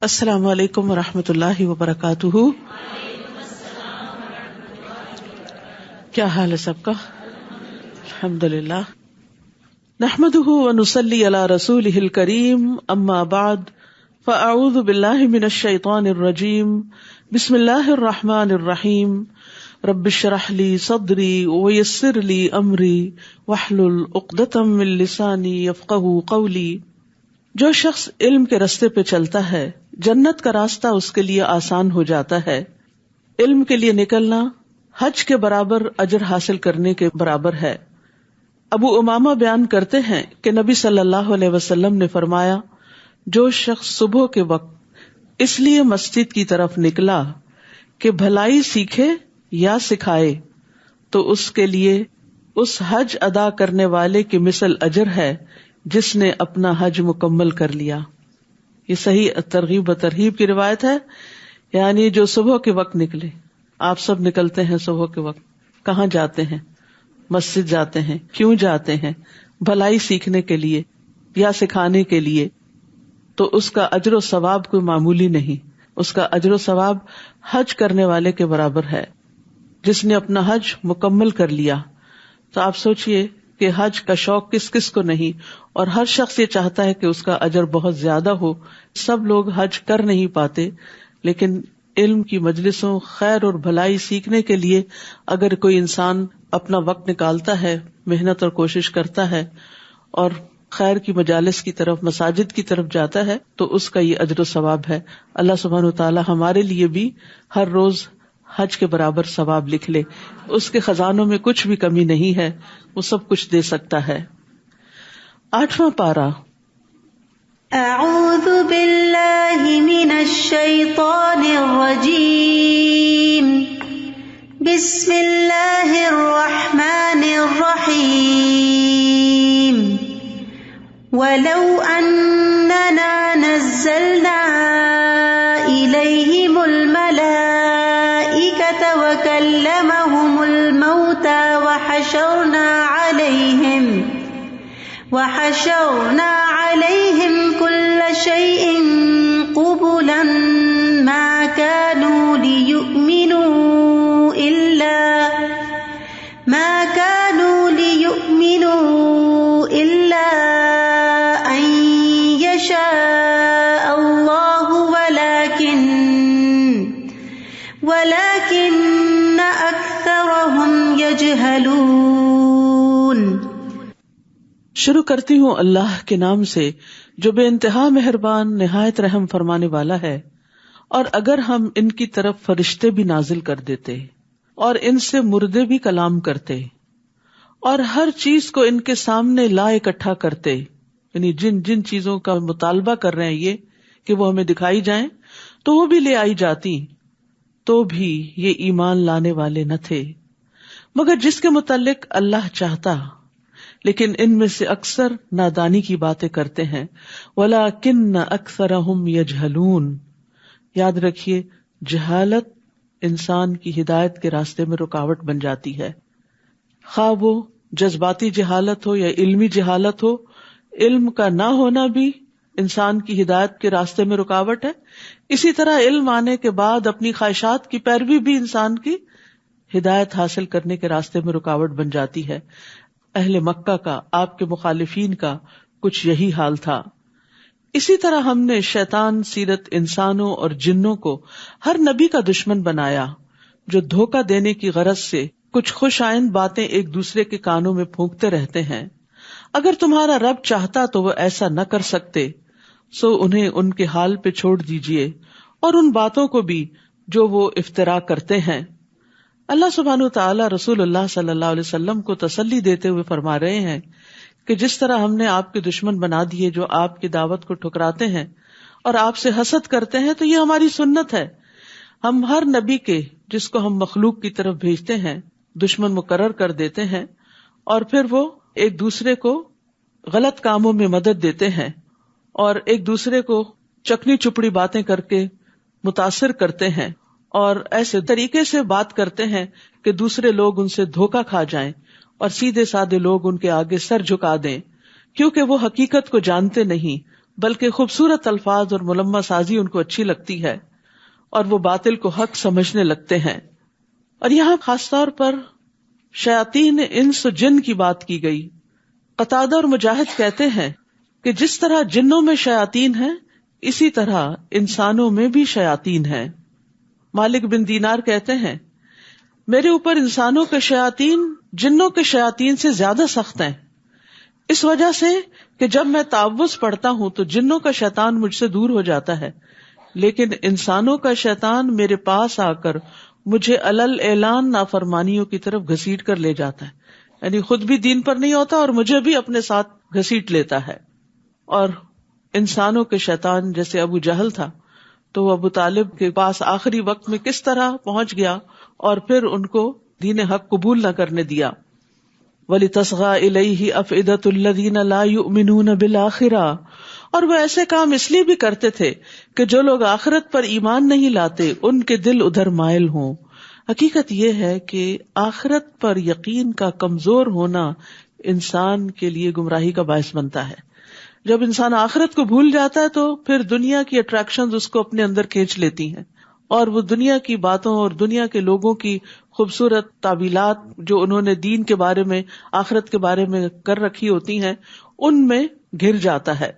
السلام علیکم ورحمۃ اللہ وبرکاتہ. کیا حال ہے سب کا؟ الحمدللہ. نحمده ونصلی علی رسولہ الکریم. اما بعد فاعوذ باللہ من الشیطان الرجیم. بسم اللہ الرحمن الرحیم. رب اشرح لی صدری ویسر لی امری واحلل عقدۃ من لسانی یفقہوا قولی. جو شخص علم کے راستے پہ چلتا ہے جنت کا راستہ اس کے لیے آسان ہو جاتا ہے. علم کے لیے نکلنا حج کے برابر اجر حاصل کرنے کے برابر ہے. ابو امامہ بیان کرتے ہیں کہ نبی صلی اللہ علیہ وسلم نے فرمایا، جو شخص صبح کے وقت اس لیے مسجد کی طرف نکلا کہ بھلائی سیکھے یا سکھائے تو اس کے لیے اس حج ادا کرنے والے کی مثل اجر ہے جس نے اپنا حج مکمل کر لیا. یہ صحیح ترغیب و ترہیب کی روایت ہے. یعنی جو صبح کے وقت نکلے، آپ سب نکلتے ہیں صبح کے وقت، کہاں جاتے ہیں؟ مسجد جاتے ہیں. کیوں جاتے ہیں؟ بھلائی سیکھنے کے لیے یا سکھانے کے لیے. تو اس کا اجر و ثواب کوئی معمولی نہیں. اس کا اجر و ثواب حج کرنے والے کے برابر ہے جس نے اپنا حج مکمل کر لیا. تو آپ سوچئے کہ حج کا شوق کس کس کو نہیں، اور ہر شخص یہ چاہتا ہے کہ اس کا اجر بہت زیادہ ہو. سب لوگ حج کر نہیں پاتے، لیکن علم کی مجلسوں، خیر اور بھلائی سیکھنے کے لیے اگر کوئی انسان اپنا وقت نکالتا ہے، محنت اور کوشش کرتا ہے اور خیر کی مجالس کی طرف، مساجد کی طرف جاتا ہے تو اس کا یہ اجر و ثواب ہے. اللہ سبحانہ وتعالی ہمارے لیے بھی ہر روز حج کے برابر ثواب لکھ لے. اس کے خزانوں میں کچھ بھی کمی نہیں ہے، وہ سب کچھ دے سکتا ہے. 8واں پارہ. اعوذ باللہ من الشیطان الرجیم. بسم اللہ الرحمن الرحیم. ولو اننا نزلنا الیہم الملائکۃ وکلمہم الموتى وحشرنا علیہم کل شیء قبلا ما كانوا ليؤمنوا إلا أن يشاء الله ولكن أكثرهم يجهلون. شروع کرتی ہوں اللہ کے نام سے جو بے انتہا مہربان نہایت رحم فرمانے والا ہے. اور اگر ہم ان کی طرف فرشتے بھی نازل کر دیتے اور ان سے مردے بھی کلام کرتے اور ہر چیز کو ان کے سامنے لا اکٹھا کرتے، یعنی جن جن چیزوں کا مطالبہ کر رہے ہیں یہ کہ وہ ہمیں دکھائی جائیں تو وہ بھی لے آئی جاتی، تو بھی یہ ایمان لانے والے نہ تھے مگر جس کے متعلق اللہ چاہتا. لیکن ان میں سے اکثر نادانی کی باتیں کرتے ہیں. وَلَٰكِنَّ أَكْثَرَهُمْ يَجْهَلُونَ. یاد رکھیے، جہالت انسان کی ہدایت کے راستے میں رکاوٹ بن جاتی ہے. خواہ وہ جذباتی جہالت ہو یا علمی جہالت ہو، علم کا نہ ہونا بھی انسان کی ہدایت کے راستے میں رکاوٹ ہے. اسی طرح علم آنے کے بعد اپنی خواہشات کی پیروی بھی انسان کی ہدایت حاصل کرنے کے راستے میں رکاوٹ بن جاتی ہے. اہل مکہ کا، آپ کے مخالفین کا کچھ یہی حال تھا. اسی طرح ہم نے شیطان سیرت انسانوں اور جنوں کو ہر نبی کا دشمن بنایا جو دھوکہ دینے کی غرض سے کچھ خوش آئند باتیں ایک دوسرے کے کانوں میں پھونکتے رہتے ہیں. اگر تمہارا رب چاہتا تو وہ ایسا نہ کر سکتے، سو انہیں ان کے حال پہ چھوڑ دیجئے اور ان باتوں کو بھی جو وہ افترا کرتے ہیں. اللہ سبحانہ وتعالی رسول اللہ صلی اللہ علیہ وسلم کو تسلی دیتے ہوئے فرما رہے ہیں کہ جس طرح ہم نے آپ کے دشمن بنا دیے جو آپ کی دعوت کو ٹھکراتے ہیں اور آپ سے حسد کرتے ہیں، تو یہ ہماری سنت ہے. ہم ہر نبی کے جس کو ہم مخلوق کی طرف بھیجتے ہیں دشمن مقرر کر دیتے ہیں اور پھر وہ ایک دوسرے کو غلط کاموں میں مدد دیتے ہیں اور ایک دوسرے کو چکنی چپڑی باتیں کر کے متاثر کرتے ہیں اور ایسے طریقے سے بات کرتے ہیں کہ دوسرے لوگ ان سے دھوکہ کھا جائیں اور سیدھے سادے لوگ ان کے آگے سر جھکا دیں، کیونکہ وہ حقیقت کو جانتے نہیں، بلکہ خوبصورت الفاظ اور ملمہ سازی ان کو اچھی لگتی ہے اور وہ باطل کو حق سمجھنے لگتے ہیں. اور یہاں خاص طور پر شیاطین انس و جن کی بات کی گئی. قتادہ اور مجاہد کہتے ہیں کہ جس طرح جنوں میں شیاطین ہیں اسی طرح انسانوں میں بھی شیاطین ہیں. مالک بن دینار کہتے ہیں میرے اوپر انسانوں کے شیاطین جنوں کے شیاطین سے زیادہ سخت ہیں، اس وجہ سے کہ جب میں تعوذ پڑھتا ہوں تو جنوں کا شیطان مجھ سے دور ہو جاتا ہے، لیکن انسانوں کا شیطان میرے پاس آ کر مجھے علل اعلان نافرمانیوں کی طرف گھسیٹ کر لے جاتا ہے. یعنی خود بھی دین پر نہیں ہوتا اور مجھے بھی اپنے ساتھ گھسیٹ لیتا ہے. اور انسانوں کے شیطان جیسے ابو جہل تھا تو وہ ابو طالب کے پاس آخری وقت میں کس طرح پہنچ گیا اور پھر ان کو دین حق قبول نہ کرنے دیا. وَلِتَصْغَى إِلَيْهِ أَفْئِدَةُ الَّذِينَ لَا يُؤْمِنُونَ بِالْآخِرَةِ، اور وہ ایسے کام اس لیے بھی کرتے تھے کہ جو لوگ آخرت پر ایمان نہیں لاتے ان کے دل ادھر مائل ہوں. حقیقت یہ ہے کہ آخرت پر یقین کا کمزور ہونا انسان کے لیے گمراہی کا باعث بنتا ہے. جب انسان آخرت کو بھول جاتا ہے تو پھر دنیا کی اٹریکشنز اس کو اپنے اندر کھینچ لیتی ہیں اور وہ دنیا کی باتوں اور دنیا کے لوگوں کی خوبصورت تعبیلات جو انہوں نے دین کے بارے میں آخرت کے بارے میں کر رکھی ہوتی ہیں ان میں گر جاتا ہے.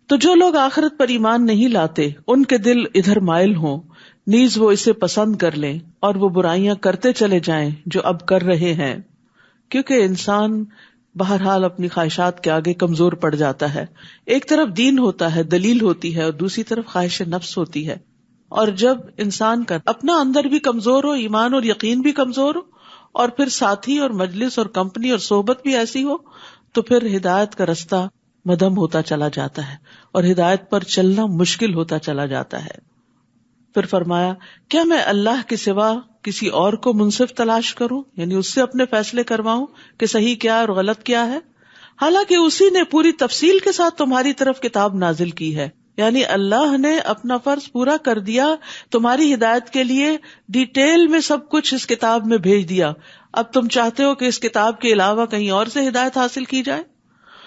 تو جو لوگ آخرت پر ایمان نہیں لاتے ان کے دل ادھر مائل ہوں، نیز وہ اسے پسند کر لیں اور وہ برائیاں کرتے چلے جائیں جو اب کر رہے ہیں، کیونکہ انسان بہرحال اپنی خواہشات کے آگے کمزور پڑ جاتا ہے. ایک طرف دین ہوتا ہے، دلیل ہوتی ہے، اور دوسری طرف خواہش نفس ہوتی ہے. اور جب انسان کا اپنا اندر بھی کمزور ہو، ایمان اور یقین بھی کمزور ہو، اور پھر ساتھی اور مجلس اور کمپنی اور صحبت بھی ایسی ہو، تو پھر ہدایت کا رستہ مدھم ہوتا چلا جاتا ہے اور ہدایت پر چلنا مشکل ہوتا چلا جاتا ہے. پھر فرمایا کیا میں اللہ کے سوا کسی اور کو منصف تلاش کروں، یعنی اس سے اپنے فیصلے کرواؤں کہ صحیح کیا اور غلط کیا ہے، حالانکہ اسی نے پوری تفصیل کے ساتھ تمہاری طرف کتاب نازل کی ہے. یعنی اللہ نے اپنا فرض پورا کر دیا، تمہاری ہدایت کے لیے ڈیٹیل میں سب کچھ اس کتاب میں بھیج دیا. اب تم چاہتے ہو کہ اس کتاب کے علاوہ کہیں اور سے ہدایت حاصل کی جائے؟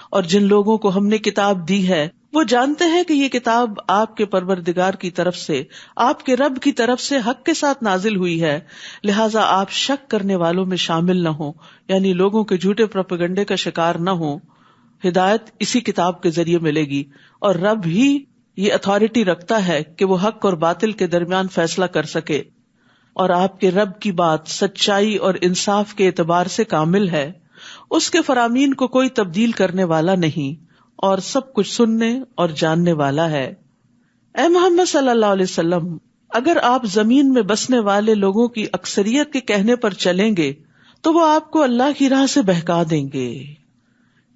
اور جن لوگوں کو ہم نے کتاب دی ہے وہ جانتے ہیں کہ یہ کتاب آپ کے پروردگار کی طرف سے، آپ کے رب کی طرف سے حق کے ساتھ نازل ہوئی ہے، لہٰذا آپ شک کرنے والوں میں شامل نہ ہوں، یعنی لوگوں کے جھوٹے پروپیگنڈے کا شکار نہ ہوں. ہدایت اسی کتاب کے ذریعے ملے گی اور رب ہی یہ اتھارٹی رکھتا ہے کہ وہ حق اور باطل کے درمیان فیصلہ کر سکے. اور آپ کے رب کی بات سچائی اور انصاف کے اعتبار سے کامل ہے، اس کے فرامین کو کوئی تبدیل کرنے والا نہیں اور سب کچھ سننے اور جاننے والا ہے. اے محمد صلی اللہ علیہ وسلم، اگر آپ زمین میں بسنے والے لوگوں کی اکثریت کے کہنے پر چلیں گے تو وہ آپ کو اللہ کی راہ سے بہکا دیں گے.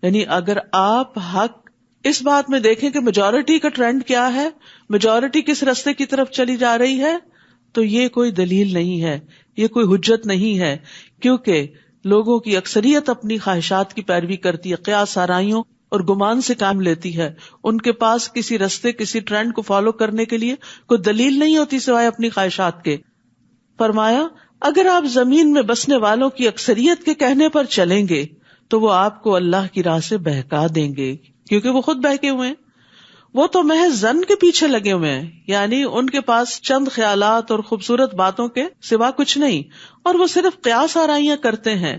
یعنی اگر آپ حق اس بات میں دیکھیں کہ میجورٹی کا ٹرینڈ کیا ہے، میجورٹی کس رستے کی طرف چلی جا رہی ہے، تو یہ کوئی دلیل نہیں ہے، یہ کوئی حجت نہیں ہے، کیونکہ لوگوں کی اکثریت اپنی خواہشات کی پیروی کرتی ہے، قیاس آرائیوں اور گمان سے کام لیتی ہے. ان کے پاس کسی رستے کسی ٹرینڈ کو فالو کرنے کے لیے کوئی دلیل نہیں ہوتی سوائے اپنی خواہشات کے. فرمایا اگر آپ زمین میں بسنے والوں کی اکثریت کے کہنے پر چلیں گے تو وہ آپ کو اللہ کی راہ سے بہکا دیں گے، کیونکہ وہ خود بہکے ہوئے ہیں. وہ تو محض زن کے پیچھے لگے ہوئے ہیں، یعنی ان کے پاس چند خیالات اور خوبصورت باتوں کے سوا کچھ نہیں، اور وہ صرف قیاس آرائیاں کرتے ہیں.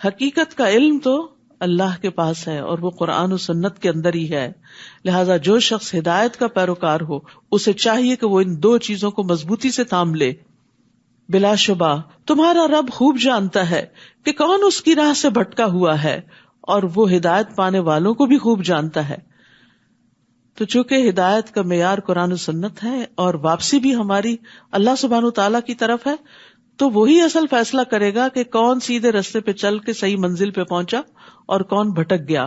حقیقت کا علم تو اللہ کے پاس ہے اور وہ قرآن و سنت کے اندر ہی ہے. لہٰذا جو شخص ہدایت کا پیروکار ہو اسے چاہیے کہ وہ ان دو چیزوں کو مضبوطی سے تھام لے. بلا شبہ تمہارا رب خوب جانتا ہے کہ کون اس کی راہ سے بھٹکا ہوا ہے، اور وہ ہدایت پانے والوں کو بھی خوب جانتا ہے. تو چونکہ ہدایت کا معیار قرآن و سنت ہے اور واپسی بھی ہماری اللہ سبحانہ و تعالیٰ کی طرف ہے، تو وہی اصل فیصلہ کرے گا کہ کون سیدھے رستے پہ چل کے صحیح منزل پہ پہنچا اور کون بھٹک گیا.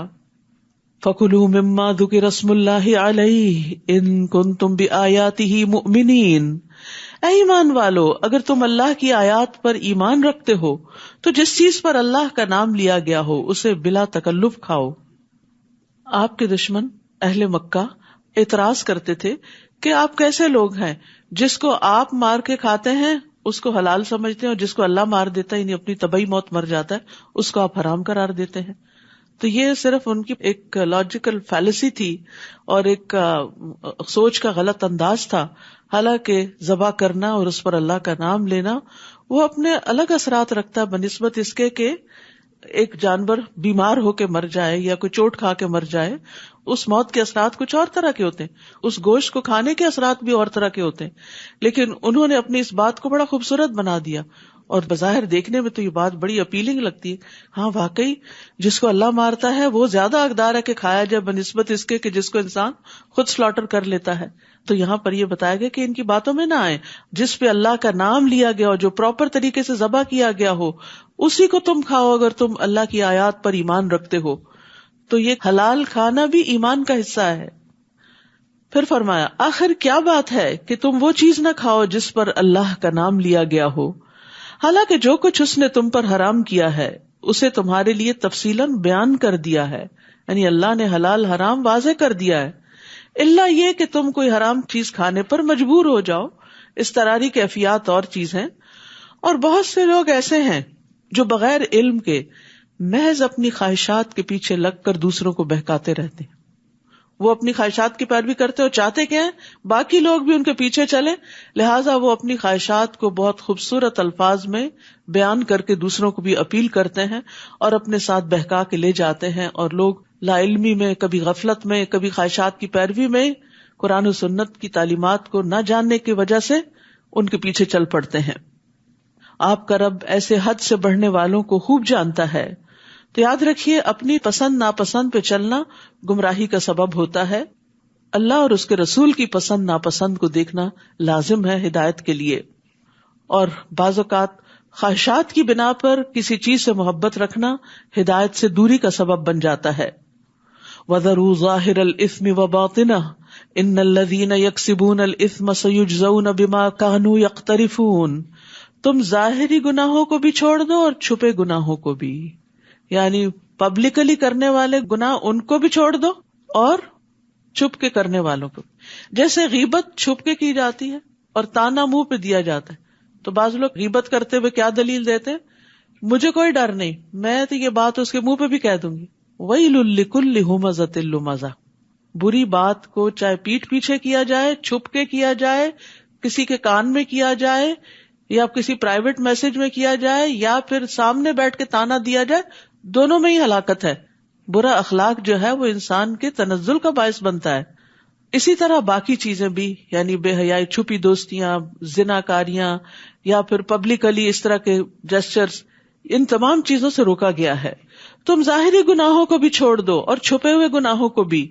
فَكُلُوا مِمَّا ذُكِرَ اسْمُ اللَّهِ عَلَيْهِ إِن كُنتُمْ بِآيَاتِهِ مُؤْمِنِينَ. اے ایمان والو، اگر تم اللہ کی آیات پر ایمان رکھتے ہو تو جس چیز پر اللہ کا نام لیا گیا ہو اسے بلا تکلف کھاؤ. آپ کے دشمن اہل مکہ اعتراض کرتے تھے کہ آپ کیسے لوگ ہیں جس کو آپ مار کے کھاتے ہیں اس کو حلال سمجھتے ہیں، اور جس کو اللہ مار دیتا ہے یعنی اپنی طبعی موت مر جاتا ہے اس کو آپ حرام قرار دیتے ہیں. تو یہ صرف ان کی ایک لاجیکل فیلسی تھی اور ایک سوچ کا غلط انداز تھا. حالانکہ ذبح کرنا اور اس پر اللہ کا نام لینا وہ اپنے الگ اثرات رکھتا ہے بنسبت اس کے کہ ایک جانور بیمار ہو کے مر جائے یا کوئی چوٹ کھا کے مر جائے. اس موت کے اثرات کچھ اور طرح کے ہوتے ہیں, اس گوشت کو کھانے کے اثرات بھی اور طرح کے ہوتے ہیں, لیکن انہوں نے اپنی اس بات کو بڑا خوبصورت بنا دیا. اور بظاہر دیکھنے میں تو یہ بات بڑی اپیلنگ لگتی ہے. ہاں واقعی جس کو اللہ مارتا ہے وہ زیادہ حقدار ہے کہ کھایا جائے بنسبت اس کے کہ جس کو انسان خود سلاٹر کر لیتا ہے. تو یہاں پر یہ بتایا گیا کہ ان کی باتوں میں نہ آئے. جس پہ اللہ کا نام لیا گیا ہو, جو پراپر طریقے سے ذبح کیا گیا ہو, اسی کو تم کھاؤ اگر تم اللہ کی آیات پر ایمان رکھتے ہو. تو یہ حلال کھانا بھی ایمان کا حصہ ہے. پھر فرمایا آخر کیا بات ہے کہ تم وہ چیز نہ کھاؤ جس پر اللہ کا نام لیا گیا ہو, حالانکہ جو کچھ اس نے تم پر حرام کیا ہے اسے تمہارے لیے تفصیلاً بیان کر دیا ہے. یعنی اللہ نے حلال حرام واضح کر دیا ہے, الا یہ کہ تم کوئی حرام چیز کھانے پر مجبور ہو جاؤ. اضطراری کیفیات اور چیز ہیں. اور بہت سے لوگ ایسے ہیں جو بغیر علم کے محض اپنی خواہشات کے پیچھے لگ کر دوسروں کو بہکاتے رہتے ہیں. وہ اپنی خواہشات کی پیروی کرتے اور چاہتے کیا ہیں, باقی لوگ بھی ان کے پیچھے چلیں. لہٰذا وہ اپنی خواہشات کو بہت خوبصورت الفاظ میں بیان کر کے دوسروں کو بھی اپیل کرتے ہیں اور اپنے ساتھ بہکا کے لے جاتے ہیں. اور لوگ لا علمی میں, کبھی غفلت میں, کبھی خواہشات کی پیروی میں قرآن و سنت کی تعلیمات کو نہ جاننے کی وجہ سے ان کے پیچھے چل پڑتے ہیں. آپ کا رب ایسے حد سے بڑھنے والوں کو خوب جانتا ہے. تو یاد رکھیے اپنی پسند ناپسند پہ چلنا گمراہی کا سبب ہوتا ہے. اللہ اور اس کے رسول کی پسند ناپسند کو دیکھنا لازم ہے ہدایت کے لیے. اور بعض اوقات خواہشات کی بنا پر کسی چیز سے محبت رکھنا ہدایت سے دوری کا سبب بن جاتا ہے. وَذَرُوا ظَاهِرَ الْإِثْمِ وَبَاطِنَهُ إِنَّ الَّذِينَ يَكْسِبُونَ الْإِثْمَ سَيُجْزَوْنَ بِمَا كَانُوا يَقْتَرِفُونَ. تم ظاہری گناہوں کو بھی چھوڑ دو اور چھپے گناہوں کو بھی, یعنی پبلکلی کرنے والے گناہ ان کو بھی چھوڑ دو اور چھپ کے کرنے والوں کو. جیسے غیبت چھپ کے کی جاتی ہے اور تانا منہ پہ دیا جاتا ہے. تو بعض لوگ غیبت کرتے ہوئے کیا دلیل دیتے, مجھے کوئی ڈر نہیں, میں تو یہ بات اس کے منہ پہ بھی کہہ دوں گی. وَيْلٌ لِّكُلِّ هُمَزَةٍ لُمَزَةٍ. بری بات کو چاہے پیٹھ پیچھے کیا جائے, چھپ کے کیا جائے, کسی کے کان میں کیا جائے, یا کسی پرائیویٹ میسج میں کیا جائے, یا پھر سامنے بیٹھ کے تانا دیا جائے, دونوں میں ہی ہلاکت ہے. برا اخلاق جو ہے وہ انسان کے تنزل کا باعث بنتا ہے. اسی طرح باقی چیزیں بھی, یعنی بے حیائی, چھپی دوستیاں, زناکاریاں, یا پھر پبلکلی اس طرح کے جسچرز, ان تمام چیزوں سے روکا گیا ہے. تم ظاہری گناہوں کو بھی چھوڑ دو اور چھپے ہوئے گناہوں کو بھی.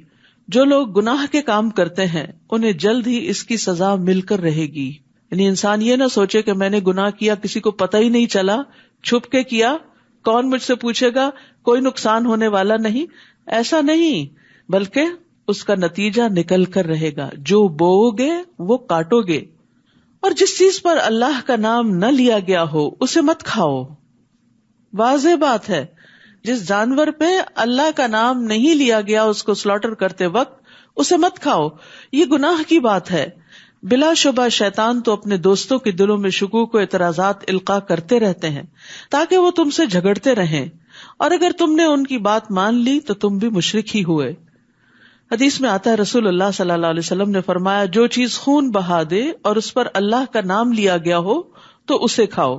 جو لوگ گناہ کے کام کرتے ہیں انہیں جلد ہی اس کی سزا مل کر رہے گی. یعنی انسان یہ نہ سوچے کہ میں نے گناہ کیا, کسی کو پتہ ہی نہیں چلا, چھپ کے کیا, کون مجھ سے پوچھے گا, کوئی نقصان ہونے والا نہیں. ایسا نہیں, بلکہ اس کا نتیجہ نکل کر رہے گا. جو بو گے وہ کاٹو گے. اور جس چیز پر اللہ کا نام نہ لیا گیا ہو اسے مت کھاؤ. واضح بات ہے, جس جانور پہ اللہ کا نام نہیں لیا گیا اس کو سلاٹر کرتے وقت اسے مت کھاؤ. یہ گناہ کی بات ہے. بلا شبہ شیطان تو اپنے دوستوں کے دلوں میں شکوک و اعتراضات القاء کرتے رہتے ہیں تاکہ وہ تم سے جھگڑتے رہیں, اور اگر تم نے ان کی بات مان لی تو تم بھی مشرک ہی ہوئے. حدیث میں آتا ہے رسول اللہ صلی اللہ علیہ وسلم نے فرمایا, جو چیز خون بہا دے اور اس پر اللہ کا نام لیا گیا ہو تو اسے کھاؤ,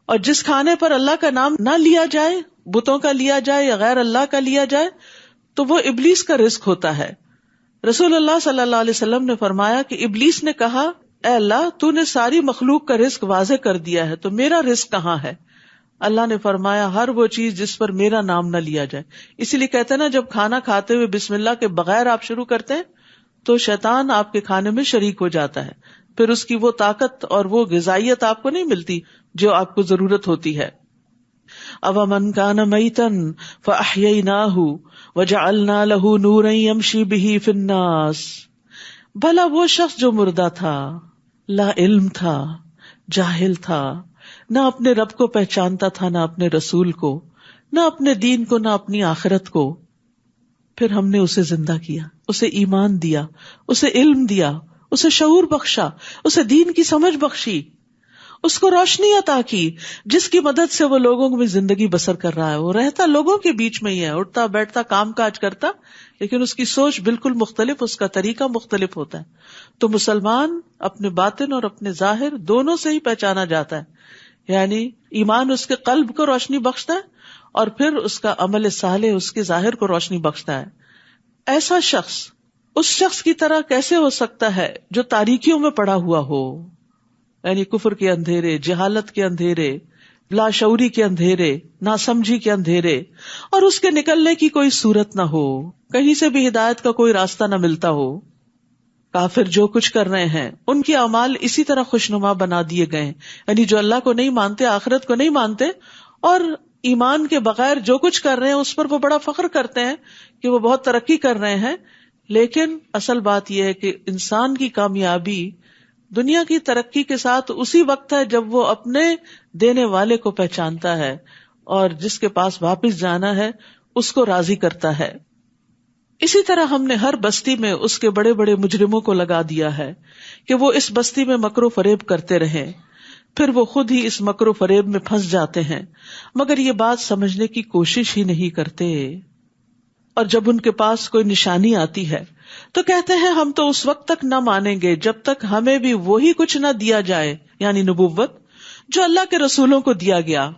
اور جس کھانے پر اللہ کا نام نہ لیا جائے, بتوں کا لیا جائے یا غیر اللہ کا لیا جائے, تو وہ ابلیس کا رزق ہوتا ہے. رسول اللہ صلی اللہ علیہ وسلم نے فرمایا کہ ابلیس نے کہا, اے اللہ تو نے ساری مخلوق کا رزق واضح کر دیا ہے, تو میرا رزق کہاں ہے؟ اللہ نے فرمایا, ہر وہ چیز جس پر میرا نام نہ لیا جائے. اسی لیے کہتے ہیں نا, جب کھانا کھاتے ہوئے بسم اللہ کے بغیر آپ شروع کرتے ہیں تو شیطان آپ کے کھانے میں شریک ہو جاتا ہے, پھر اس کی وہ طاقت اور وہ غذائیت آپ کو نہیں ملتی جو آپ کو ضرورت ہوتی ہے. أَوَمَنْ كَانَ مَيْتًا فَأَحْيَيْنَاهُ وَجَعَلْنَا لَهُ نُورًا يَمْشِي بِهِ فِي النَّاسِ. بھلا وہ شخص جو مردہ تھا, لا علم تھا, جاہل تھا, نہ اپنے رب کو پہچانتا تھا, نہ اپنے رسول کو, نہ اپنے دین کو, نہ اپنی آخرت کو, پھر ہم نے اسے زندہ کیا, اسے ایمان دیا, اسے علم دیا, اسے شعور بخشا, اسے دین کی سمجھ بخشی, اس کو روشنی عطا کی جس کی مدد سے وہ لوگوں میں زندگی بسر کر رہا ہے. وہ رہتا لوگوں کے بیچ میں ہی ہے, اٹھتا بیٹھتا کام کاج کرتا, لیکن اس کی سوچ بالکل مختلف, اس کا طریقہ مختلف ہوتا ہے. تو مسلمان اپنے باطن اور اپنے ظاہر دونوں سے ہی پہچانا جاتا ہے. یعنی ایمان اس کے قلب کو روشنی بخشتا ہے اور پھر اس کا عمل صالح اس کے ظاہر کو روشنی بخشتا ہے. ایسا شخص اس شخص کی طرح کیسے ہو سکتا ہے جو تاریکیوں میں پڑا ہوا ہو, یعنی کفر کے اندھیرے, جہالت کے اندھیرے, لاشعوری کے اندھیرے, ناسمجھی کے اندھیرے, اور اس کے نکلنے کی کوئی صورت نہ ہو, کہیں سے بھی ہدایت کا کوئی راستہ نہ ملتا ہو. کافر جو کچھ کر رہے ہیں ان کے اعمال اسی طرح خوشنما بنا دیے گئے ہیں, یعنی جو اللہ کو نہیں مانتے, آخرت کو نہیں مانتے, اور ایمان کے بغیر جو کچھ کر رہے ہیں اس پر وہ بڑا فخر کرتے ہیں کہ وہ بہت ترقی کر رہے ہیں. لیکن اصل بات یہ ہے کہ انسان کی کامیابی دنیا کی ترقی کے ساتھ اسی وقت ہے جب وہ اپنے دینے والے کو پہچانتا ہے اور جس کے پاس واپس جانا ہے اس کو راضی کرتا ہے. اسی طرح ہم نے ہر بستی میں اس کے بڑے بڑے مجرموں کو لگا دیا ہے کہ وہ اس بستی میں مکر و فریب کرتے رہیں, پھر وہ خود ہی اس مکر و فریب میں پھنس جاتے ہیں, مگر یہ بات سمجھنے کی کوشش ہی نہیں کرتے. اور جب ان کے پاس کوئی نشانی آتی ہے تو کہتے ہیں ہم تو اس وقت تک نہ مانیں گے جب تک ہمیں بھی وہی کچھ نہ دیا جائے, یعنی نبوت, جو اللہ کے رسولوں کو دیا گیا.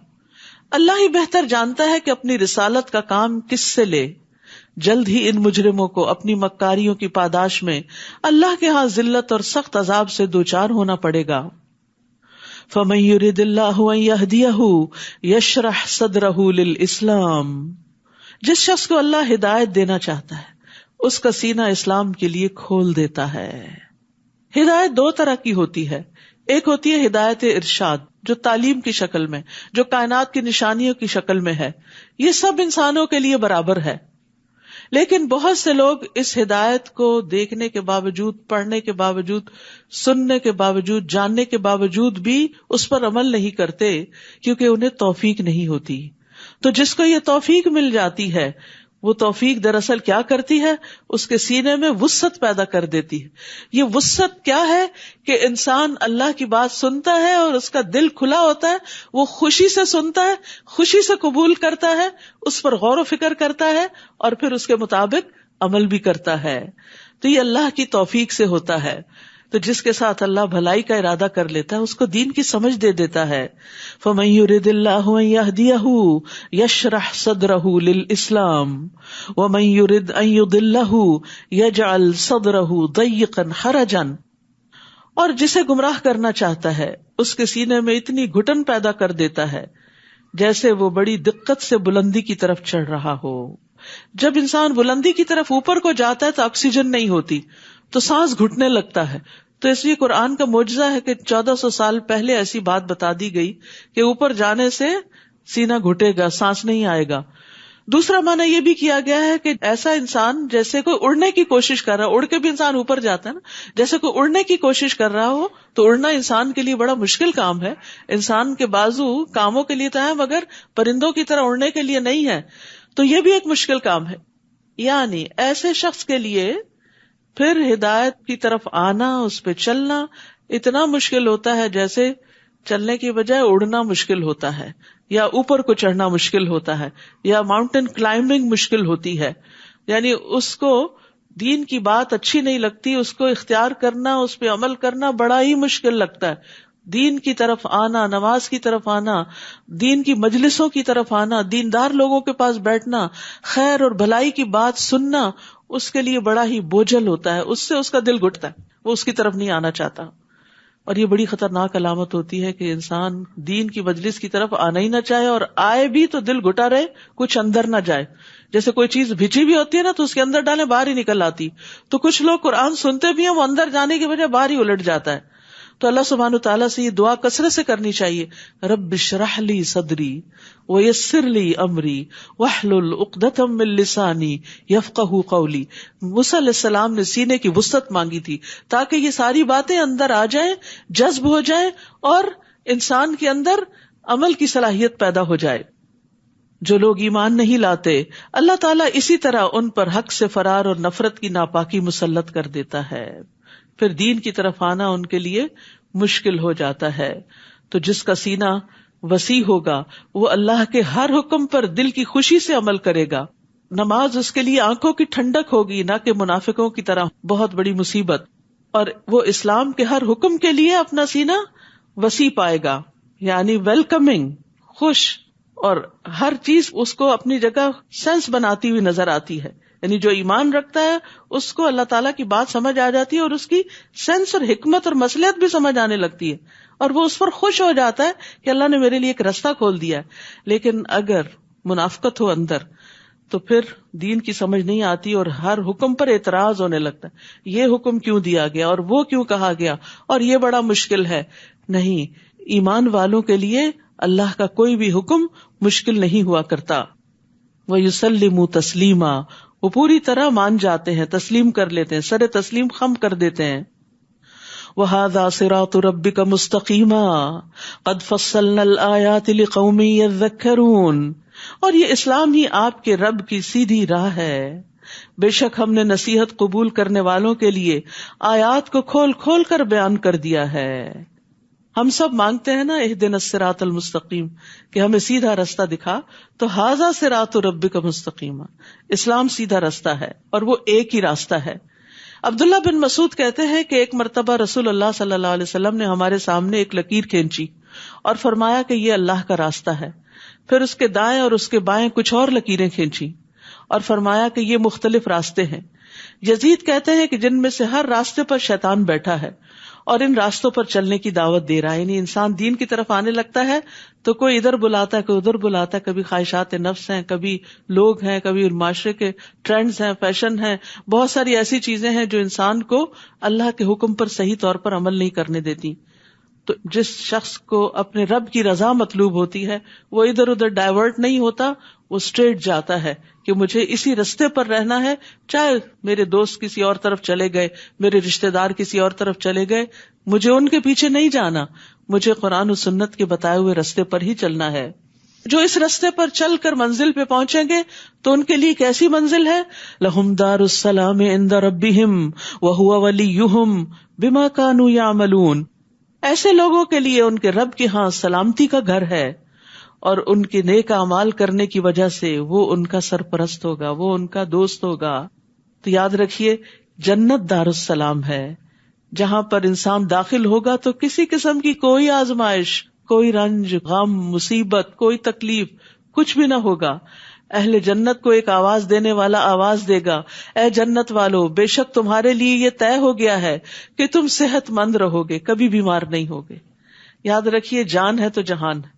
اللہ ہی بہتر جانتا ہے کہ اپنی رسالت کا کام کس سے لے. جلد ہی ان مجرموں کو اپنی مکاریوں کی پاداش میں اللہ کے ہاں ذلت اور سخت عذاب سے دوچار ہونا پڑے گا. فَمَن يُرِدِ اللَّهُ أَن يَهْدِيَهُ يَشْرَحْ صَدْرَهُ لِلْإِسْلَامِ, جس شخص کو اللہ ہدایت دینا چاہتا ہے اس کا سینہ اسلام کے لیے کھول دیتا ہے. ہدایت دو طرح کی ہوتی ہے, ایک ہوتی ہے ہدایت ارشاد جو تعلیم کی شکل میں, جو کائنات کی نشانیوں کی شکل میں ہے, یہ سب انسانوں کے لیے برابر ہے. لیکن بہت سے لوگ اس ہدایت کو دیکھنے کے باوجود, پڑھنے کے باوجود, سننے کے باوجود, جاننے کے باوجود بھی اس پر عمل نہیں کرتے کیونکہ انہیں توفیق نہیں ہوتی. تو جس کو یہ توفیق مل جاتی ہے وہ توفیق دراصل کیا کرتی ہے, اس کے سینے میں وسعت پیدا کر دیتی ہے. یہ وسعت کیا ہے کہ انسان اللہ کی بات سنتا ہے اور اس کا دل کھلا ہوتا ہے, وہ خوشی سے سنتا ہے, خوشی سے قبول کرتا ہے, اس پر غور و فکر کرتا ہے اور پھر اس کے مطابق عمل بھی کرتا ہے. تو یہ اللہ کی توفیق سے ہوتا ہے. تو جس کے ساتھ اللہ بھلائی کا ارادہ کر لیتا ہے اس کو دین کی سمجھ دے دیتا ہے. فَمَن يُرِدِ اللَّهُ أَن يَهْدِيَهُ يَشْرَحْ صَدْرَهُ لِلْإِسْلَامِ وَمَن يُرِدْ أَن يُضِلَّهُ يَجْعَلْ صَدْرَهُ ضَيِّقًا حَرَجًا, اور جسے گمراہ کرنا چاہتا ہے اس کے سینے میں اتنی گھٹن پیدا کر دیتا ہے جیسے وہ بڑی دقت سے بلندی کی طرف چڑھ رہا ہو. جب انسان بلندی کی طرف اوپر کو جاتا ہے تو آکسیجن نہیں ہوتی تو سانس گھٹنے لگتا ہے. تو اس لیے قرآن کا معجزہ ہے کہ 1400 سال پہلے ایسی بات بتا دی گئی کہ اوپر جانے سے سینہ گھٹے گا, سانس نہیں آئے گا. دوسرا معنی یہ بھی کیا گیا ہے کہ ایسا انسان جیسے کوئی اڑنے کی کوشش کر رہا ہے, اڑ کے بھی انسان اوپر جاتا ہے نا, جیسے کوئی اڑنے کی کوشش کر رہا ہو تو اڑنا انسان کے لیے بڑا مشکل کام ہے. انسان کے بازو کاموں کے لیے تو ہے مگر پرندوں کی طرح اڑنے کے لیے نہیں ہے, تو یہ بھی ایک مشکل کام ہے. یعنی ایسے شخص کے لیے پھر ہدایت کی طرف آنا, اس پہ چلنا اتنا مشکل ہوتا ہے جیسے چلنے کی بجائے اڑنا مشکل ہوتا ہے, یا اوپر کو چڑھنا مشکل ہوتا ہے, یا ماؤنٹین کلائمبنگ مشکل ہوتی ہے. یعنی اس کو دین کی بات اچھی نہیں لگتی, اس کو اختیار کرنا, اس پہ عمل کرنا بڑا ہی مشکل لگتا ہے. دین کی طرف آنا, نماز کی طرف آنا, دین کی مجلسوں کی طرف آنا, دیندار لوگوں کے پاس بیٹھنا, خیر اور بھلائی کی بات سننا اس کے لیے بڑا ہی بوجھل ہوتا ہے, اس سے اس کا دل گھٹتا ہے, وہ اس کی طرف نہیں آنا چاہتا. اور یہ بڑی خطرناک علامت ہوتی ہے کہ انسان دین کی مجلس کی طرف آنا ہی نہ چاہے, اور آئے بھی تو دل گھٹا رہے, کچھ اندر نہ جائے. جیسے کوئی چیز بھیجی بھی ہوتی ہے نا تو اس کے اندر ڈالیں باہر ہی نکل آتی. تو کچھ لوگ قرآن سنتے بھی ہیں, وہ اندر جانے کی وجہ باہر ہی الٹ جاتا ہے. تو اللہ سبحانہ تعالیٰ سے یہ دعا کثرت سے کرنی چاہیے, رب اشرح لی صدری ویسر لی امری واحلل عقدۃ من لسانی یفقہوا قولی. موسیٰ علیہ السلام نے سینے کی وسعت مانگی تھی تاکہ یہ ساری باتیں اندر آ جائیں, جذب ہو جائیں اور انسان کے اندر عمل کی صلاحیت پیدا ہو جائے. جو لوگ ایمان نہیں لاتے اللہ تعالیٰ اسی طرح ان پر حق سے فرار اور نفرت کی ناپاکی مسلط کر دیتا ہے, پھر دین کی طرف آنا ان کے لیے مشکل ہو جاتا ہے. تو جس کا سینہ وسیع ہوگا وہ اللہ کے ہر حکم پر دل کی خوشی سے عمل کرے گا. نماز اس کے لیے آنکھوں کی ٹھنڈک ہوگی، نہ کہ منافقوں کی طرح بہت بڑی مصیبت. اور وہ اسلام کے ہر حکم کے لیے اپنا سینہ وسیع پائے گا، یعنی ویلکمنگ، خوش، اور ہر چیز اس کو اپنی جگہ سینس بناتی ہوئی نظر آتی ہے. یعنی جو ایمان رکھتا ہے اس کو اللہ تعالیٰ کی بات سمجھ آ جاتی ہے اور اس کی سینس اور حکمت اور مصلحت بھی سمجھ آنے لگتی ہے، اور وہ اس پر خوش ہو جاتا ہے کہ اللہ نے میرے لیے ایک رستہ کھول دیا ہے. لیکن اگر منافقت ہو اندر تو پھر دین کی سمجھ نہیں آتی اور ہر حکم پر اعتراض ہونے لگتا ہے. یہ حکم کیوں دیا گیا اور وہ کیوں کہا گیا اور یہ بڑا مشکل ہے. نہیں، ایمان والوں کے لیے اللہ کا کوئی بھی حکم مشکل نہیں ہوا کرتا. وَيُسَلِّمُ تَسْلِيمًا، وہ پوری طرح مان جاتے ہیں، تسلیم کر لیتے ہیں، سر تسلیم خم کر دیتے ہیں. وَهَذَا صِرَاطُ رَبِّكَ مُسْتَقِيمًا قَدْ فَصَّلْنَا الْآيَاتِ لِقَوْمٍ يَذَّكَّرُونَ، اور یہ اسلام ہی آپ کے رب کی سیدھی راہ ہے. بے شک ہم نے نصیحت قبول کرنے والوں کے لیے آیات کو کھول کھول کر بیان کر دیا ہے. ہم سب مانگتے ہیں نا اہدنا الصراط المستقیم، کہ ہمیں سیدھا رستہ دکھا. تو ھذا صراط ربک مستقیما، اسلام سیدھا راستہ ہے اور وہ ایک ہی راستہ ہے. عبداللہ بن مسعود کہتے ہیں کہ ایک مرتبہ رسول اللہ صلی اللہ علیہ وسلم نے ہمارے سامنے ایک لکیر کھینچی اور فرمایا کہ یہ اللہ کا راستہ ہے. پھر اس کے دائیں اور اس کے بائیں کچھ اور لکیریں کھینچی اور فرمایا کہ یہ مختلف راستے ہیں. یزید کہتے ہیں کہ جن میں سے ہر راستے پر شیطان بیٹھا ہے اور ان راستوں پر چلنے کی دعوت دے رہا ہے. یعنی انسان دین کی طرف آنے لگتا ہے تو کوئی ادھر بلاتا ہے، کوئی ادھر بلاتا ہے، کبھی خواہشات نفس ہیں، کبھی لوگ ہیں، کبھی معاشرے کے ٹرینڈز ہیں، فیشن ہیں، بہت ساری ایسی چیزیں ہیں جو انسان کو اللہ کے حکم پر صحیح طور پر عمل نہیں کرنے دیتی. تو جس شخص کو اپنے رب کی رضا مطلوب ہوتی ہے وہ ادھر ادھر ڈائیورٹ نہیں ہوتا، وہ اسٹریٹ جاتا ہے کہ مجھے اسی رستے پر رہنا ہے، چاہے میرے دوست کسی اور طرف چلے گئے، میرے رشتہ دار کسی اور طرف چلے گئے، مجھے ان کے پیچھے نہیں جانا، مجھے قرآن و سنت کے بتائے ہوئے رستے پر ہی چلنا ہے. جو اس رستے پر چل کر منزل پہ پہنچیں گے تو ان کے لیے کیسی منزل ہے؟ لہم دار السلام عند ربہم وہو ولیہم بما کانوا یعملون، ایسے لوگوں کے لیے ان کے رب کے ہاں سلامتی کا گھر ہے اور ان کے نیک اعمال کرنے کی وجہ سے وہ ان کا سرپرست ہوگا، وہ ان کا دوست ہوگا. تو یاد رکھیے جنت دار السلام ہے، جہاں پر انسان داخل ہوگا تو کسی قسم کی کوئی آزمائش، کوئی رنج، غم، مصیبت، کوئی تکلیف، کچھ بھی نہ ہوگا. اہل جنت کو ایک آواز دینے والا آواز دے گا، اے جنت والو، بے شک تمہارے لیے یہ طے ہو گیا ہے کہ تم صحت مند رہو گے، کبھی بیمار نہیں ہوگے. یاد رکھیے جان ہے تو جہان ہے،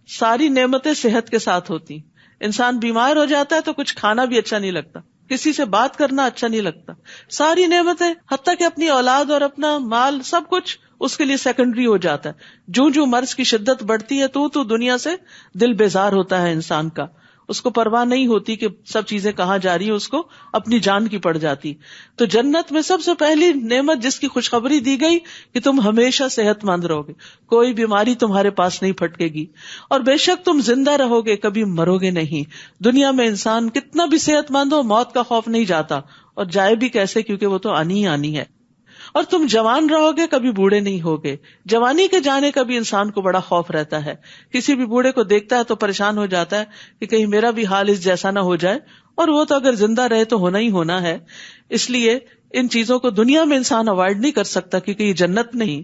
ساری نعمتیں صحت کے ساتھ ہوتی. انسان بیمار ہو جاتا ہے تو کچھ کھانا بھی اچھا نہیں لگتا، کسی سے بات کرنا اچھا نہیں لگتا. ساری نعمتیں، حتیٰ کہ اپنی اولاد اور اپنا مال، سب کچھ اس کے لیے سیکنڈری ہو جاتا ہے. جو مرض کی شدت بڑھتی ہے تو دنیا سے دل بیزار ہوتا ہے انسان کا، اس کو پرواہ نہیں ہوتی کہ سب چیزیں کہاں جا رہی ہیں، اس کو اپنی جان کی پڑ جاتی. تو جنت میں سب سے پہلی نعمت جس کی خوشخبری دی گئی کہ تم ہمیشہ صحت مند رہو گے، کوئی بیماری تمہارے پاس نہیں پھٹکے گی، اور بے شک تم زندہ رہو گے، کبھی مرو گے نہیں. دنیا میں انسان کتنا بھی صحت مند ہو، موت کا خوف نہیں جاتا، اور جائے بھی کیسے، کیونکہ وہ تو آنی ہی آنی ہے. اور تم جوان رہو گے، کبھی بوڑھے نہیں ہوگے. جوانی کے جانے کا بھی انسان کو بڑا خوف رہتا ہے، کسی بھی بوڑھے کو دیکھتا ہے تو پریشان ہو جاتا ہے کہ کہیں میرا بھی حال اس جیسا نہ ہو جائے، اور وہ تو اگر زندہ رہے تو ہونا ہی ہونا ہے. اس لیے ان چیزوں کو دنیا میں انسان اوائڈ نہیں کر سکتا کیونکہ یہ جنت نہیں.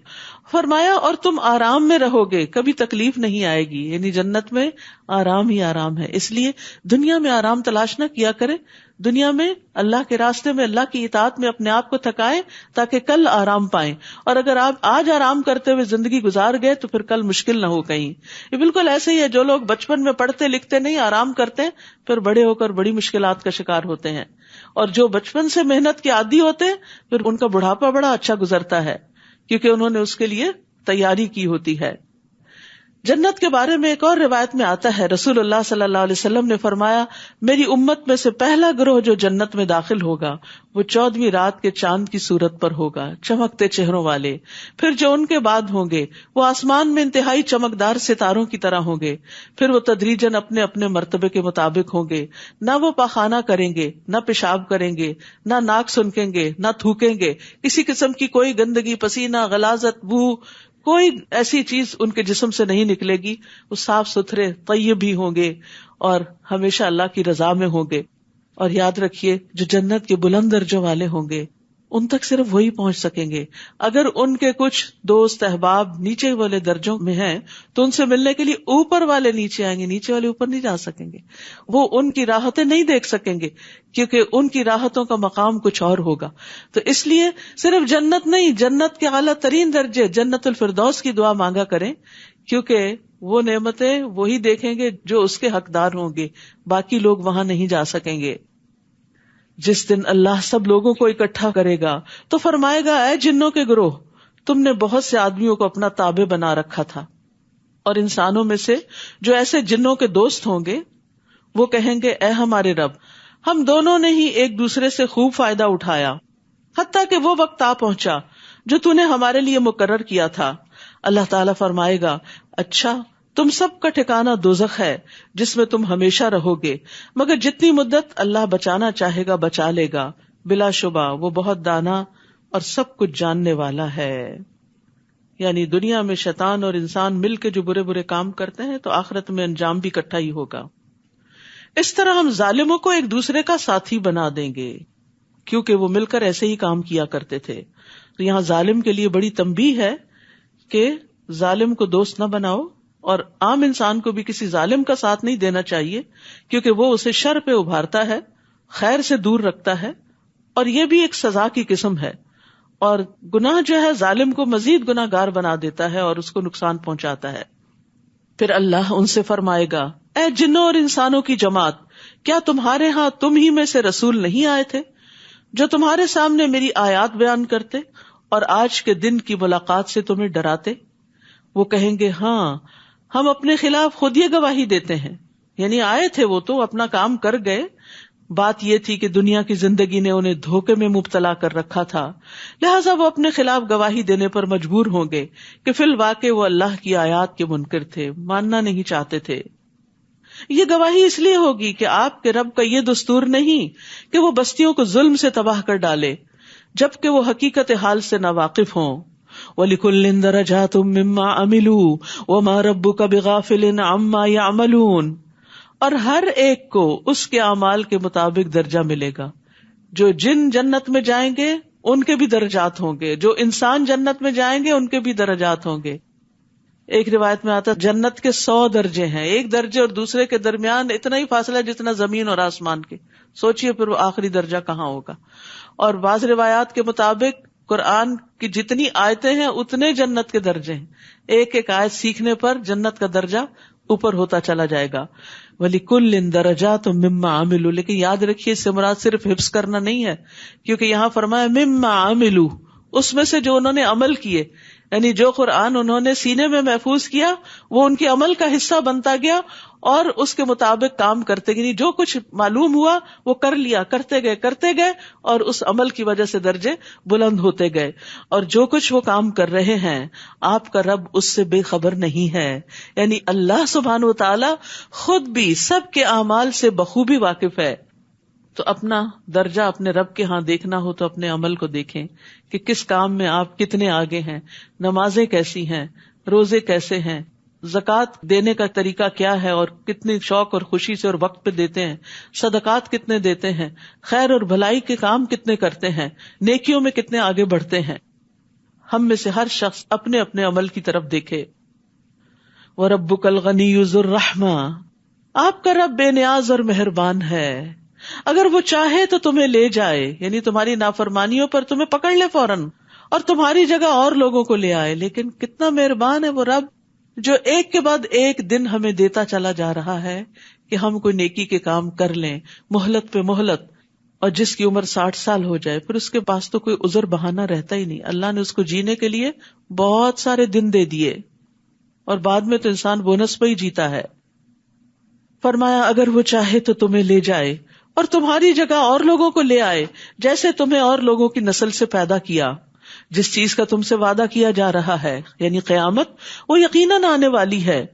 فرمایا اور تم آرام میں رہو گے، کبھی تکلیف نہیں آئے گی. یعنی جنت میں آرام ہی آرام ہے. اس لیے دنیا میں آرام تلاش نہ کیا کرے، دنیا میں اللہ کے راستے میں، اللہ کی اطاعت میں اپنے آپ کو تھکائیں تاکہ کل آرام پائیں. اور اگر آپ آج آرام کرتے ہوئے زندگی گزار گئے تو پھر کل مشکل نہ ہو کہیں. یہ بالکل ایسے ہی ہے، جو لوگ بچپن میں پڑھتے لکھتے نہیں، آرام کرتے ہیں، پھر بڑے ہو کر بڑی مشکلات کا شکار ہوتے ہیں. اور جو بچپن سے محنت کے عادی ہوتے ہیں پھر ان کا بڑھاپا بڑا اچھا گزرتا ہے کیونکہ انہوں نے اس کے لیے تیاری کی ہوتی ہے. جنت کے بارے میں ایک اور روایت میں آتا ہے، رسول اللہ صلی اللہ علیہ وسلم نے فرمایا، میری امت میں سے پہلا گروہ جو جنت میں داخل ہوگا وہ 14ویں رات کے چاند کی صورت پر ہوگا، چمکتے چہروں والے. پھر جو ان کے بعد ہوں گے وہ آسمان میں انتہائی چمکدار ستاروں کی طرح ہوں گے. پھر وہ تدریجاً اپنے اپنے مرتبے کے مطابق ہوں گے، نہ وہ پاخانہ کریں گے، نہ پیشاب کریں گے، نہ ناک سنکیں گے، نہ تھوکیں گے. کسی قسم کی کوئی گندگی، پسینہ، غلاظت، بو، کوئی ایسی چیز ان کے جسم سے نہیں نکلے گی، وہ صاف ستھرے طیب بھی ہوں گے اور ہمیشہ اللہ کی رضا میں ہوں گے. اور یاد رکھیے جو جنت کے بلند درجوں والے ہوں گے ان تک صرف وہی پہنچ سکیں گے. اگر ان کے کچھ دوست احباب نیچے والے درجوں میں ہیں تو ان سے ملنے کے لیے اوپر والے نیچے آئیں گے، نیچے والے اوپر نہیں جا سکیں گے. وہ ان کی راحتیں نہیں دیکھ سکیں گے کیونکہ ان کی راحتوں کا مقام کچھ اور ہوگا. تو اس لیے صرف جنت نہیں، جنت کے اعلیٰ ترین درجے جنت الفردوس کی دعا مانگا کریں، کیونکہ وہ نعمتیں وہی دیکھیں گے جو اس کے حقدار ہوں گے، باقی لوگ وہاں نہیں جا سکیں گے. جس دن اللہ سب لوگوں کو اکٹھا کرے گا تو فرمائے گا، اے جنوں کے گروہ، تم نے بہت سے آدمیوں کو اپنا تابع بنا رکھا تھا، اور انسانوں میں سے جو ایسے جنوں کے دوست ہوں گے وہ کہیں گے، اے ہمارے رب، ہم دونوں نے ہی ایک دوسرے سے خوب فائدہ اٹھایا حتیٰ کہ وہ وقت آ پہنچا جو تو نے ہمارے لیے مقرر کیا تھا. اللہ تعالیٰ فرمائے گا، اچھا تم سب کا ٹھکانہ دوزخ ہے جس میں تم ہمیشہ رہو گے، مگر جتنی مدت اللہ بچانا چاہے گا بچا لے گا، بلا شبہ وہ بہت دانا اور سب کچھ جاننے والا ہے. یعنی دنیا میں شیطان اور انسان مل کے جو برے برے کام کرتے ہیں تو آخرت میں انجام بھی اکٹھا ہی ہوگا. اس طرح ہم ظالموں کو ایک دوسرے کا ساتھی بنا دیں گے کیونکہ وہ مل کر ایسے ہی کام کیا کرتے تھے. تو یہاں ظالم کے لیے بڑی تنبیہ ہے کہ ظالم کو دوست نہ بناؤ، اور عام انسان کو بھی کسی ظالم کا ساتھ نہیں دینا چاہیے کیونکہ وہ اسے شر پہ ابھارتا ہے، خیر سے دور رکھتا ہے، اور یہ بھی ایک سزا کی قسم ہے. اور گناہ جو ہے ظالم کو مزید گناہ گار بنا دیتا ہے اور اس کو نقصان پہنچاتا ہے. پھر اللہ ان سے فرمائے گا، اے جنوں اور انسانوں کی جماعت، کیا تمہارے ہاں تم ہی میں سے رسول نہیں آئے تھے جو تمہارے سامنے میری آیات بیان کرتے اور آج کے دن کی ملاقات سے تمہیں ڈراتے؟ وہ کہیں گے، ہاں ہم اپنے خلاف خود یہ گواہی دیتے ہیں. یعنی آئے تھے وہ تو اپنا کام کر گئے، بات یہ تھی کہ دنیا کی زندگی نے انہیں دھوکے میں مبتلا کر رکھا تھا، لہٰذا وہ اپنے خلاف گواہی دینے پر مجبور ہوں گے کہ فی الواقع وہ اللہ کی آیات کے منکر تھے، ماننا نہیں چاہتے تھے. یہ گواہی اس لیے ہوگی کہ آپ کے رب کا یہ دستور نہیں کہ وہ بستیوں کو ظلم سے تباہ کر ڈالے جبکہ وہ حقیقت حال سے ناواقف ہوں. وَلِكُلٍّ دَرَجَاتٌ مِّمَّا عَمِلُوا وَمَا رَبُّكَ بِغَافِلٍ عَمَّا يَعْمَلُونَ، اور ہر ایک کو اس کے اعمال کے مطابق درجہ ملے گا. جو جن جنت میں جائیں گے ان کے بھی درجات ہوں گے، جو انسان جنت میں جائیں گے ان کے بھی درجات ہوں گے. ایک روایت میں آتا جنت کے 100 درجے ہیں، ایک درجے اور دوسرے کے درمیان اتنا ہی فاصلہ جتنا زمین اور آسمان کے. سوچئے پھر وہ آخری درجہ کہاں ہوگا. اور بعض روایات کے مطابق قرآن کی جتنی آیتیں ہیں اتنے جنت کے درجے ہیں، ایک ایک آیت سیکھنے پر جنت کا درجہ اوپر ہوتا چلا جائے گا. وَلِكُلٍّ دَرَجَاتٌ مِّمَّا عَمِلُوا، لیکن یاد رکھیے اس سے مراد صرف حفظ کرنا نہیں ہے، کیونکہ یہاں فرمایا مِّمَّا عَمِلُوا، اس میں سے جو انہوں نے عمل کیے، یعنی جو قرآن انہوں نے سینے میں محفوظ کیا وہ ان کے عمل کا حصہ بنتا گیا اور اس کے مطابق کام کرتے گئے. جو کچھ معلوم ہوا وہ کر لیا، کرتے گئے اور اس عمل کی وجہ سے درجے بلند ہوتے گئے. اور جو کچھ وہ کام کر رہے ہیں آپ کا رب اس سے بے خبر نہیں ہے. یعنی اللہ سبحانہ و تعالی خود بھی سب کے اعمال سے بخوبی واقف ہے. تو اپنا درجہ اپنے رب کے ہاں دیکھنا ہو تو اپنے عمل کو دیکھیں کہ کس کام میں آپ کتنے آگے ہیں، نمازیں کیسی ہیں، روزے کیسے ہیں، زکوٰۃ دینے کا طریقہ کیا ہے اور کتنی شوق اور خوشی سے اور وقت پہ دیتے ہیں، صدقات کتنے دیتے ہیں، خیر اور بھلائی کے کام کتنے کرتے ہیں، نیکیوں میں کتنے آگے بڑھتے ہیں. ہم میں سے ہر شخص اپنے اپنے عمل کی طرف دیکھے. وَرَبُّكَ الْغَنِيُّ ذُو الرَّحْمَةِ، آپ کا رب بے نیاز اور مہربان ہے. اگر وہ چاہے تو تمہیں لے جائے، یعنی تمہاری نافرمانیوں پر تمہیں پکڑ لے فوراً اور تمہاری جگہ اور لوگوں کو لے آئے. لیکن کتنا مہربان ہے وہ رب جو ایک کے بعد ایک دن ہمیں دیتا چلا جا رہا ہے کہ ہم کوئی نیکی کے کام کر لیں، مہلت پہ مہلت. اور جس کی عمر 60 سال ہو جائے پھر اس کے پاس تو کوئی عذر بہانہ رہتا ہی نہیں. اللہ نے اس کو جینے کے لیے بہت سارے دن دے دیے اور بعد میں تو انسان بونس پہ ہی جیتا ہے. فرمایا اگر وہ چاہے تو تمہیں لے جائے اور تمہاری جگہ اور لوگوں کو لے آئے جیسے تمہیں اور لوگوں کی نسل سے پیدا کیا. جس چیز کا تم سے وعدہ کیا جا رہا ہے یعنی قیامت، وہ یقیناً آنے والی ہے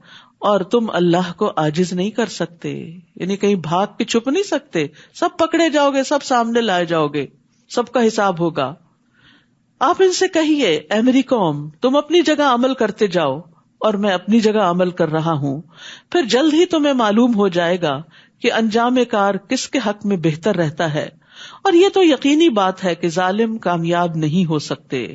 اور تم اللہ کو عاجز نہیں کر سکتے، یعنی کہیں بھاگ کے چھپ نہیں سکتے. سب پکڑے جاؤ گے، سب سامنے لائے جاؤ گے، سب کا حساب ہوگا. آپ ان سے کہیے اے میری قوم تم اپنی جگہ عمل کرتے جاؤ اور میں اپنی جگہ عمل کر رہا ہوں، پھر جلد ہی تمہیں معلوم ہو جائے گا کہ انجام کار کس کے حق میں بہتر رہتا ہے، اور یہ تو یقینی بات ہے کہ ظالم کامیاب نہیں ہو سکتے۔